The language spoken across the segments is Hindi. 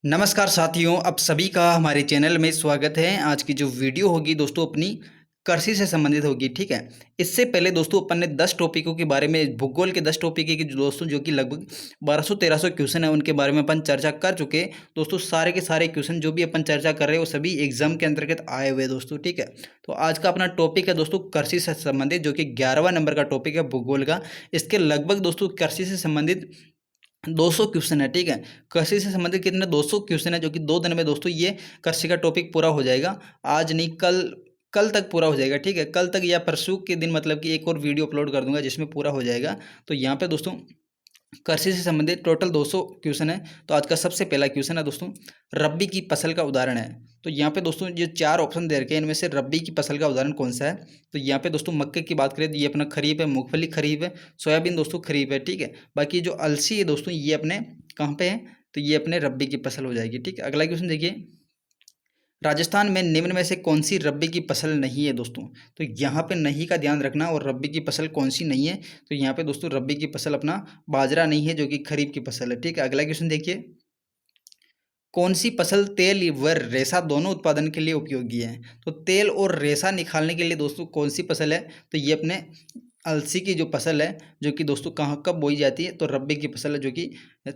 नमस्कार साथियों, आप सभी का हमारे चैनल में स्वागत है। आज की जो वीडियो होगी दोस्तों अपनी कृषि से संबंधित होगी, ठीक है। इससे पहले दोस्तों अपन ने 10 टॉपिकों के बारे में, भूगोल के 10 टॉपिक की दोस्तों जो कि लगभग 1200-1300 क्वेश्चन है, उनके बारे में अपन चर्चा कर चुके हैं दोस्तों। सारे के सारे क्वेश्चन जो भी अपन चर्चा कर रहे हैं वो सभी एग्जाम के अंतर्गत आए हुए हैं दोस्तों, ठीक है। तो आज का अपना टॉपिक है दोस्तों कृषि से संबंधित, जो कि 11वां नंबर का टॉपिक है भूगोल का। इसके लगभग दोस्तों कृषि से संबंधित 200 क्वेश्चन है, ठीक है। कृषि से संबंधित कितने 200 क्वेश्चन है, जो कि 2 दिन में दोस्तों ये कृषि का टॉपिक पूरा हो जाएगा। आज नहीं, कल कल तक पूरा हो जाएगा, ठीक है। कल तक या परसों के दिन मतलब कि एक और वीडियो अपलोड कर दूंगा जिसमें पूरा हो जाएगा। तो यहाँ पे दोस्तों कृषि से संबंधित टोटल 200 क्वेश्चन है। तो आज का सबसे पहला क्वेश्चन है दोस्तों, रबी की फसल का उदाहरण है। तो यहाँ पे दोस्तों ये 4 ऑप्शन दे रखे हैं, इनमें से रबी की फसल का उदाहरण कौन सा है। तो यहाँ पे दोस्तों मक्के की बात करें तो ये अपना खरीफ है, मूंगफली खरीफ है, सोयाबीन दोस्तों खरीफ है, ठीक है। बाकी जो अलसी है दोस्तों ये अपने कहाँ पे है, तो ये अपने रबी की फसल हो जाएगी, ठीक है। अगला क्वेश्चन देखिए, राजस्थान में निम्न में से कौन सी रबी की फसल नहीं है दोस्तों। तो यहाँ पे नहीं का ध्यान रखना, और रबी की फसल कौन सी नहीं है। तो यहाँ पे दोस्तों रबी की फसल अपना बाजरा नहीं है, जो कि खरीफ की फसल है, ठीक है। अगला क्वेश्चन देखिए, कौन सी फसल तेल व रेशा दोनों उत्पादन के लिए उपयोगी है। तो तेल और रेशा निकालने के लिए दोस्तों कौन सी फसल है, तो ये अपने अलसी की जो फसल है, जो कि दोस्तों कहाँ कब बोई जाती है, तो रबी की फसल है, जो कि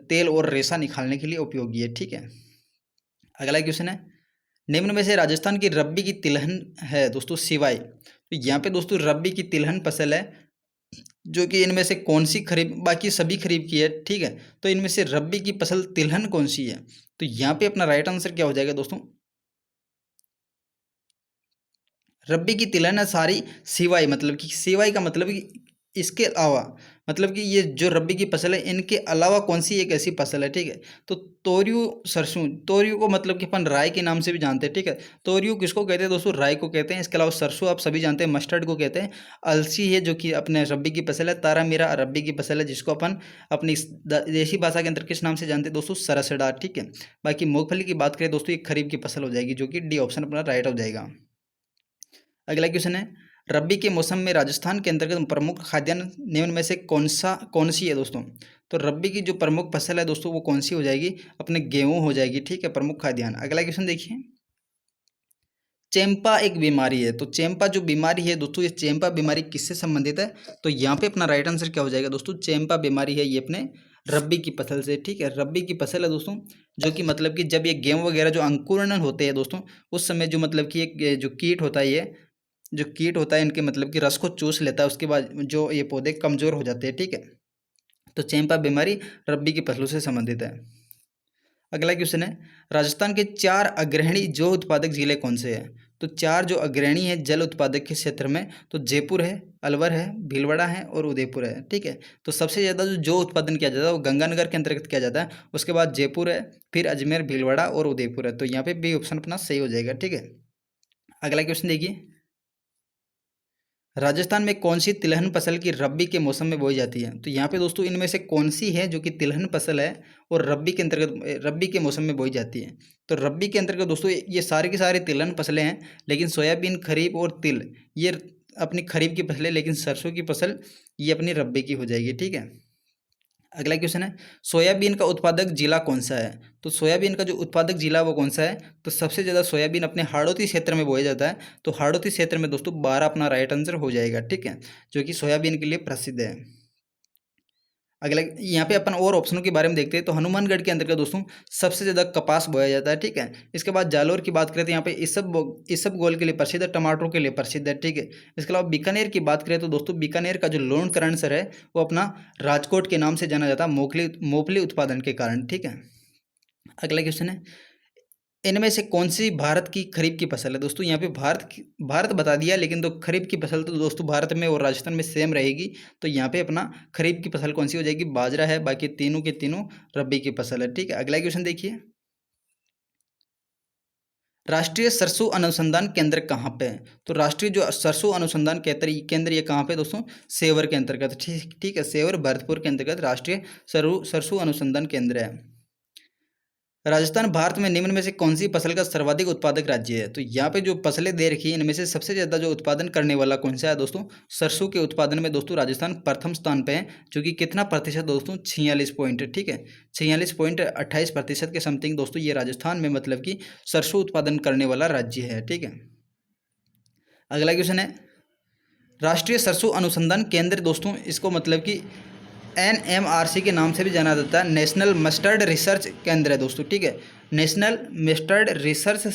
तेल और रेशा निकालने के लिए उपयोगी है, ठीक है। अगला क्वेश्चन है, निम्न में से राजस्थान की रब्बी की तिलहन है दोस्तों सिवाय। तो यहाँ पे दोस्तों रब्बी की तिलहन फसल है, जो कि इनमें से कौन सी खरीफ, बाकी सभी खरीफ की है, ठीक है। तो इनमें से रब्बी की फसल तिलहन कौन सी है। तो यहाँ पे अपना राइट आंसर क्या हो जाएगा दोस्तों, रब्बी की तिलहन है सारी सिवाय, मतलब कि सिवाय का मतलब कि इसके अलावा, मतलब कि ये जो रब्बी की फसल है इनके अलावा कौन सी एक ऐसी फसल है, ठीक है। तो तोरियो सरसों, तोरियो को मतलब कि अपन राई के नाम से भी जानते हैं, ठीक है। तोरियो किसको कहते हैं दोस्तों, राई को कहते हैं। इसके अलावा सरसों आप सभी जानते हैं, मस्टर्ड को कहते हैं। अलसी है जो कि अपने रब्बी की फसल है। तारा मीरा रब्बी की फसल है, जिसको अपन अपनी देशी भाषा के अंदर किस नाम से जानते हैं दोस्तों, सरसड़ा, ठीक है। बाकी मूंगफली की बात करें दोस्तों, ये खरीफ की फसल हो जाएगी, जो कि डी ऑप्शन अपना राइट हो जाएगा। अगला क्वेश्चन है, रबी के मौसम में राजस्थान के अंतर्गत प्रमुख खाद्यान्न निम्न में से कौन सी है दोस्तों। तो रबी की जो प्रमुख फसल है दोस्तों वो कौन सी हो जाएगी, अपने गेहूं हो जाएगी, ठीक है, प्रमुख खाद्यान्न। अगला क्वेश्चन देखिए, चेम्पा एक बीमारी है। तो चेम्पा जो बीमारी है दोस्तों, ये चेम्पा बीमारी किससे संबंधित है। तो यहाँ पे अपना राइट आंसर क्या हो जाएगा दोस्तों, चेम्पा बीमारी है ये अपने रब्बी की फसल से, ठीक है। रब्बी की फसल है दोस्तों, जो कि मतलब कि जब ये गेहूं वगैरह जो अंकुरण होते हैं दोस्तों, उस समय जो मतलब कि एक जो कीट होता है, ये जो कीट होता है इनके मतलब कि रस को चूस लेता है, उसके बाद जो ये पौधे कमजोर हो जाते हैं, ठीक है। तो चेम्पा बीमारी रब्बी की फसलों से संबंधित है। अगला क्वेश्चन है, राजस्थान के 4 अग्रणी जौ उत्पादक जिले कौन से हैं। तो 4 जो अग्रणी है जल उत्पादक के क्षेत्र में, तो जयपुर है, अलवर है, भीलवाड़ा है और उदयपुर है, ठीक है। तो सबसे ज़्यादा जो जौ उत्पादन किया जाता है वो गंगानगर के अंतर्गत किया जाता है, उसके बाद जयपुर है, फिर अजमेर, भीलवाड़ा और उदयपुर है। तो यहाँ पे बी ऑप्शन अपना सही हो जाएगा, ठीक है। अगला क्वेश्चन देखिए, राजस्थान में कौन सी तिलहन फसल की रब्बी के मौसम में बोई जाती है। तो यहाँ पे दोस्तों इनमें से कौन सी है जो कि तिलहन फसल है और रब्बी के अंतर्गत, रब्बी के मौसम में बोई जाती है। तो रब्बी के अंतर्गत दोस्तों ये सारी की सारी तिलहन फसलें हैं, लेकिन सोयाबीन, खरीफ और तिल ये अपनी खरीफ की फसलें, लेकिन सरसों की फसल ये अपनी रब्बी की हो जाएगी, ठीक है। अगला क्वेश्चन है, सोयाबीन का उत्पादक जिला कौन सा है। तो सोयाबीन का जो उत्पादक जिला वो कौन सा है, तो सबसे ज़्यादा सोयाबीन अपने हाड़ौती क्षेत्र में बोया जाता है। तो हाड़ौती क्षेत्र में दोस्तों 12 अपना राइट आंसर हो जाएगा, ठीक है, जो कि सोयाबीन के लिए प्रसिद्ध है। अगला यहाँ पे अपन और ऑप्शनों के बारे में देखते हैं, तो हनुमानगढ़ के अंतर्गत दोस्तों सबसे ज़्यादा कपास बोया जाता है, ठीक है। इसके बाद जालोर की बात करें तो यहाँ पे इसबगोल के लिए प्रसिद्ध है, टमाटरों के लिए प्रसिद्ध है, ठीक है। इसके अलावा बीकानेर की बात करें तो दोस्तों बीकानेर का जो लोन करणसर है वो अपना राजकोट के नाम से जाना जाता है, मोफली उत्पादन के कारण, ठीक है। अगला क्वेश्चन है, इनमें से कौन सी भारत की खरीफ की फसल है। दोस्तों यहाँ पे भारत बता दिया, लेकिन तो खरीफ की फसल तो दोस्तों भारत में और राजस्थान में सेम रहेगी। तो यहाँ पे अपना खरीफ की फसल कौन सी हो जाएगी, बाजरा है। बाकी तीनों के तीनों रबी की फसल है, ठीक है। अगला क्वेश्चन देखिए, राष्ट्रीय सरसों अनुसंधान केंद्र कहाँ पे है। तो राष्ट्रीय जो सरसों अनुसंधान केंद्र ये कहाँ पे है दोस्तों, सेवर के अंतर्गत, ठीक ठीक है। सेवर भरतपुर के अंतर्गत राष्ट्रीय सरसों अनुसंधान केंद्र है। राजस्थान भारत में निम्न में से कौन सी फसल का सर्वाधिक उत्पादक राज्य है? तो यहाँ पे जो फसलें दे रखी है इनमें से सबसे ज़्यादा जो उत्पादन करने वाला कौन सा है दोस्तों? सरसों के उत्पादन में दोस्तों राजस्थान प्रथम स्थान पे है, जो कि कितना प्रतिशत दोस्तों? 46 पॉइंट, ठीक है, 46.28% के समथिंग दोस्तों ये राजस्थान में मतलब कि सरसों उत्पादन करने वाला राज्य है, ठीक है। अगला क्वेश्चन है, राष्ट्रीय सरसों अनुसंधान केंद्र दोस्तों इसको मतलब कि NMRC के नाम से भी जाना जाता है, नेशनल मस्टर्ड रिसर्च केंद्र है दोस्तों, ठीक है, नेशनल मस्टर्ड रिसर्च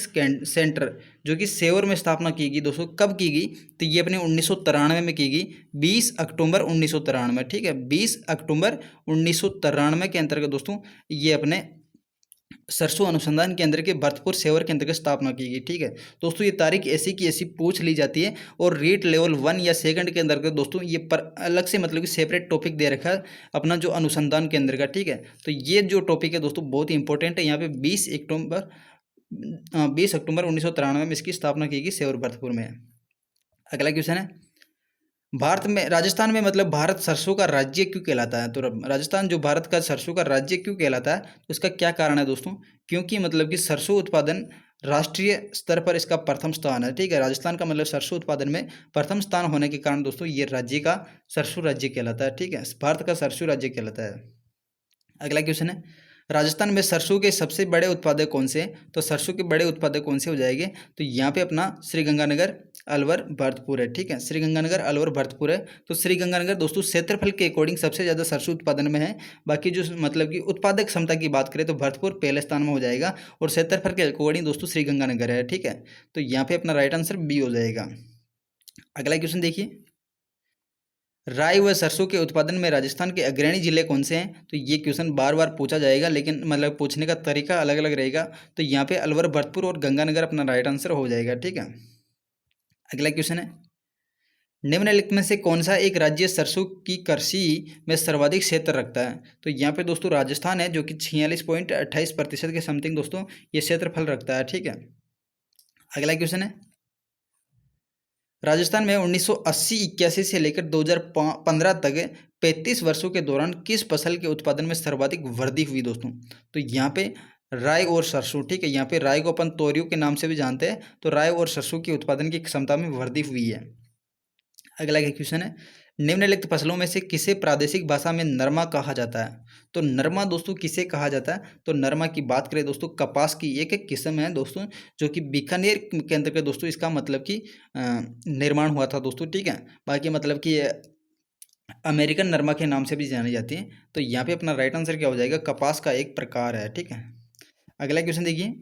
सेंटर, जो कि सेवर में स्थापना की गई दोस्तों। कब की गई? तो ये अपने 1993 में की गई, 20 अक्टूबर 1993, ठीक है, 20 अक्टूबर 1993 के अंतर्गत दोस्तों ये अपने सरसों अनुसंधान केंद्र के भरतपुर सेवर केंद्र की स्थापना की गई, ठीक है दोस्तों। ये तारीख ऐसी की ऐसी पूछ ली जाती है, और रीट लेवल 1 या सेकंड के अंतर्गत दोस्तों ये पर अलग से मतलब कि सेपरेट टॉपिक दे रखा है अपना जो अनुसंधान केंद्र का, ठीक है। तो ये जो टॉपिक है दोस्तों बहुत ही इंपॉर्टेंट है। यहाँ पे 20 अक्टूबर 1993 में इसकी स्थापना की गई सेवर भरतपुर में। अगला क्वेश्चन है, भारत में राजस्थान में मतलब भारत सरसों का राज्य क्यों कहलाता है? तो राजस्थान जो भारत का सरसों का राज्य क्यों कहलाता है, तो इसका क्या कारण है दोस्तों? क्योंकि मतलब कि सरसों उत्पादन राष्ट्रीय स्तर पर इसका प्रथम स्थान है, ठीक है। राजस्थान का मतलब सरसों उत्पादन में प्रथम स्थान होने के कारण दोस्तों ये राज्य का सरसों राज्य कहलाता है, ठीक है, भारत का सरसों राज्य कहलाता है। अगला क्वेश्चन है, राजस्थान में सरसों के सबसे बड़े उत्पादक कौन से हैं? तो सरसों के बड़े उत्पादक कौन से हो जाएंगे? तो यहाँ पे अपना श्रीगंगानगर, अलवर, भरतपुर है, ठीक है, श्रीगंगानगर, अलवर, भरतपुर है। तो श्रीगंगानगर दोस्तों क्षेत्रफल के अकॉर्डिंग सबसे ज़्यादा सरसों उत्पादन में है। बाकी जो मतलब कि उत्पादक क्षमता की बात करें तो भरतपुर पहले स्थान में हो जाएगा, और क्षेत्रफल के अकॉर्डिंग दोस्तों श्रीगंगानगर है, ठीक है। तो यहाँ पे अपना राइट आंसर बी हो जाएगा। अगला क्वेश्चन देखिए, राई व सरसों के उत्पादन में राजस्थान के अग्रणी जिले कौन से हैं? तो ये क्वेश्चन बार बार पूछा जाएगा, लेकिन मतलब पूछने का तरीका अलग अलग रहेगा। तो यहाँ पे अलवर, भरतपुर और गंगानगर अपना राइट आंसर हो जाएगा, ठीक है। अगला क्वेश्चन है, निम्नलिखित में से कौन सा एक राज्य सरसों की कृषि में सर्वाधिक क्षेत्र रखता है? तो यहाँ पे दोस्तों राजस्थान है, जो कि 46.28% के समथिंग दोस्तों ये क्षेत्रफल रखता है, ठीक है। अगला क्वेश्चन है, राजस्थान में 1980-81 से लेकर 2015 तक 35 वर्षों के दौरान किस फसल के उत्पादन में सर्वाधिक वृद्धि हुई दोस्तों? तो यहाँ पे राई और सरसों, ठीक है, यहाँ पे राई को अपन तोरियों के नाम से भी जानते हैं। तो राई और सरसों की उत्पादन की क्षमता में वृद्धि हुई है। अगला क्वेश्चन है, निम्नलिखित फसलों में से किसे प्रादेशिक भाषा में नरमा कहा जाता है? तो नरमा दोस्तों किसे कहा जाता है? तो नरमा की बात करें दोस्तों, कपास की एक एक किस्म है दोस्तों, जो कि बीकानेर के अंतर्गत दोस्तों इसका मतलब कि निर्माण हुआ था दोस्तों, ठीक है। बाकी मतलब कि अमेरिकन नरमा के नाम से भी जानी जाती है। तो यहाँ पे अपना राइट आंसर क्या हो जाएगा? कपास का एक प्रकार है, ठीक है। अगला क्वेश्चन देखिए,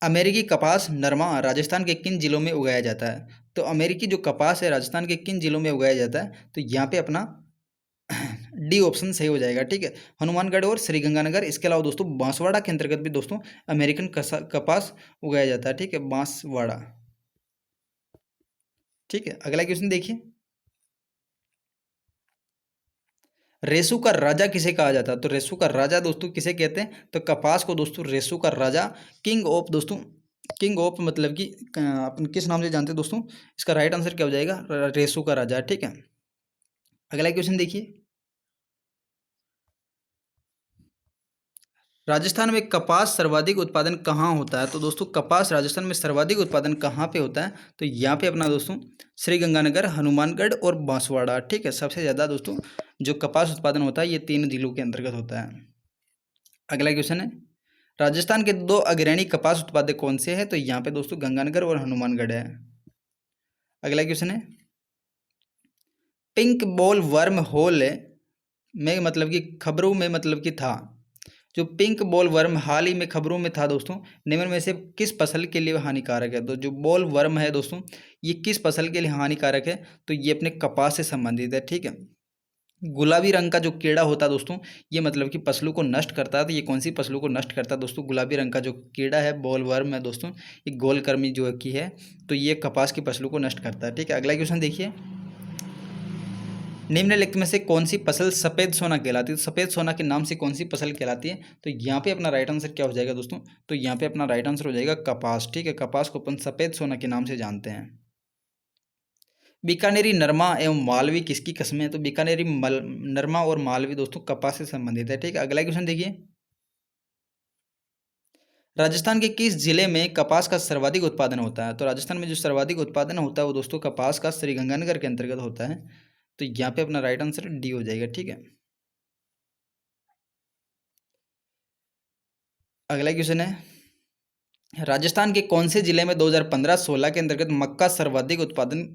अमेरिकी कपास नरमा राजस्थान के किन जिलों में उगाया जाता है? तो अमेरिकी जो कपास है राजस्थान के किन जिलों में उगाया जाता है? तो यहाँ पे अपना डी ऑप्शन सही हो जाएगा, ठीक है, हनुमानगढ़ और श्रीगंगानगर। इसके अलावा दोस्तों बांसवाड़ा के अंतर्गत भी दोस्तों अमेरिकन कपास उगाया जाता है, ठीक है, बांसवाड़ा, ठीक है। अगला क्वेश्चन देखिए, रेसू का राजा किसे कहा जाता है? तो रेसू का राजा दोस्तों किसे कहते हैं? तो कपास को दोस्तों रेसू का राजा, किंग ऑफ दोस्तों, किंग ऑफ मतलब कि अपन किस नाम से जानते हैं दोस्तों? इसका राइट आंसर क्या हो जाएगा? रेसू का राजा, ठीक है। अगला क्वेश्चन देखिए, राजस्थान में कपास सर्वाधिक उत्पादन कहाँ होता है? तो दोस्तों कपास राजस्थान में सर्वाधिक उत्पादन कहाँ पे होता है? तो यहाँ पे अपना दोस्तों श्रीगंगानगर, हनुमानगढ़ और बांसवाड़ा, ठीक है, सबसे ज़्यादा दोस्तों जो कपास उत्पादन होता है ये 3 जिलों के अंतर्गत होता है। अगला क्वेश्चन है, राजस्थान के 2 अग्रणी कपास उत्पादक कौन से हैं? तो यहाँ पे दोस्तों गंगानगर और हनुमानगढ़ है। अगला क्वेश्चन है, पिंक बॉल वर्म होल में मतलब कि खबरों में मतलब कि था, जो पिंक बॉल वर्म हाल ही में खबरों में था दोस्तों, निम्न में से किस फसल के लिए हानिकारक है? तो जो बॉल वर्म है दोस्तों ये किस फसल के लिए हानिकारक है? तो ये अपने कपास से संबंधित है, ठीक है। गुलाबी रंग का जो कीड़ा होता है दोस्तों ये मतलब कि फसलों को नष्ट करता है। तो ये कौन सी फसलों को नष्ट करता है दोस्तों? गुलाबी रंग का जो कीड़ा है बॉल वर्म है दोस्तों, ये गोलकर्मी जो की है, तो ये कपास की फसलों को नष्ट करता है, ठीक है। अगला क्वेश्चन देखिए, निम्नलिखित में से कौन सी फसल सफ़ेद सोना कहलाती है? तो सफ़ेद सोना के नाम से कौन सी फसल कहलाती है? तो यहाँ पे अपना राइट आंसर क्या हो जाएगा दोस्तों? तो यहाँ पे अपना राइट आंसर हो जाएगा कपास, ठीक है, कपास को अपन सफ़ेद सोना के नाम से जानते हैं। बीकानेरी नरमा एवं मालवी किसकी किस्में हैं? तो बीकानेरी नरमा और मालवी दोस्तों कपास से संबंधित है, ठीक है। अगला क्वेश्चन देखिए, राजस्थान के किस जिले में कपास का सर्वाधिक उत्पादन होता है? तो राजस्थान में जो सर्वाधिक उत्पादन होता है वो दोस्तों कपास का श्रीगंगानगर के अंतर्गत होता है। तो यहाँ पे अपना राइट आंसर डी हो जाएगा, ठीक है। अगला क्वेश्चन है, राजस्थान के कौन से जिले में 2015-16 के अंतर्गत मक्का सर्वाधिक उत्पादन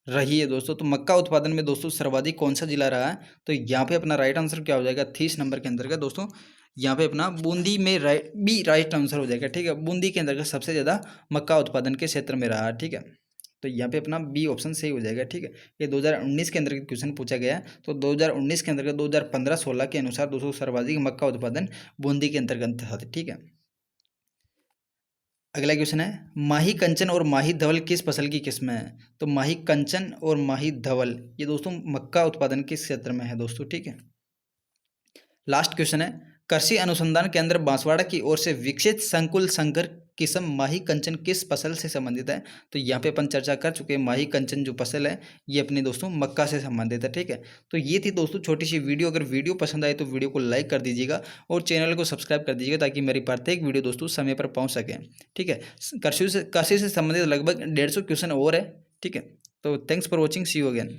रही है दोस्तों? तो मक्का उत्पादन में दोस्तों सर्वाधिक कौन सा जिला रहा है? तो यहाँ पे अपना राइट आंसर क्या हो जाएगा 30 नंबर के अंतर्गत दोस्तों? यहाँ पे अपना बूंदी में राइट आंसर हो जाएगा, ठीक है। बूंदी के अंतर्गत सबसे ज़्यादा मक्का उत्पादन के क्षेत्र में रहा है, ठीक है। तो यहाँ पे अपना बी ऑप्शन सही हो जाएगा, ठीक है। ये 2019 के अंतर्गत क्वेश्चन पूछा गया है। तो 2019 के अंतर्गत 2015-16 के अनुसार दोस्तों सर्वाधिक मक्का उत्पादन बूंदी के अंतर्गत था, ठीक है। अगला क्वेश्चन है, माही कंचन और माही धवल किस फसल की किस्म है? तो माही कंचन और माही धवल ये दोस्तों मक्का उत्पादन किस क्षेत्र में है दोस्तों, ठीक है। लास्ट क्वेश्चन है, कृषि अनुसंधान केंद्र बांसवाड़ा की ओर से विकसित संकुल संकर किस्म माही कंचन किस फसल से संबंधित है? तो यहाँ पे अपन चर्चा कर चुके हैं, माही कंचन जो फसल है ये अपने दोस्तों मक्का से संबंधित है, ठीक है। तो ये थी दोस्तों छोटी सी वीडियो। अगर वीडियो पसंद आए तो वीडियो को लाइक कर दीजिएगा और चैनल को सब्सक्राइब कर दीजिएगा ताकि मेरी प्रत्येक वीडियो दोस्तों समय पर पहुँच सके, ठीक है। कृषि से संबंधित लगभग 150 क्वेश्चन और है, ठीक है। तो thanks for watching, see you again.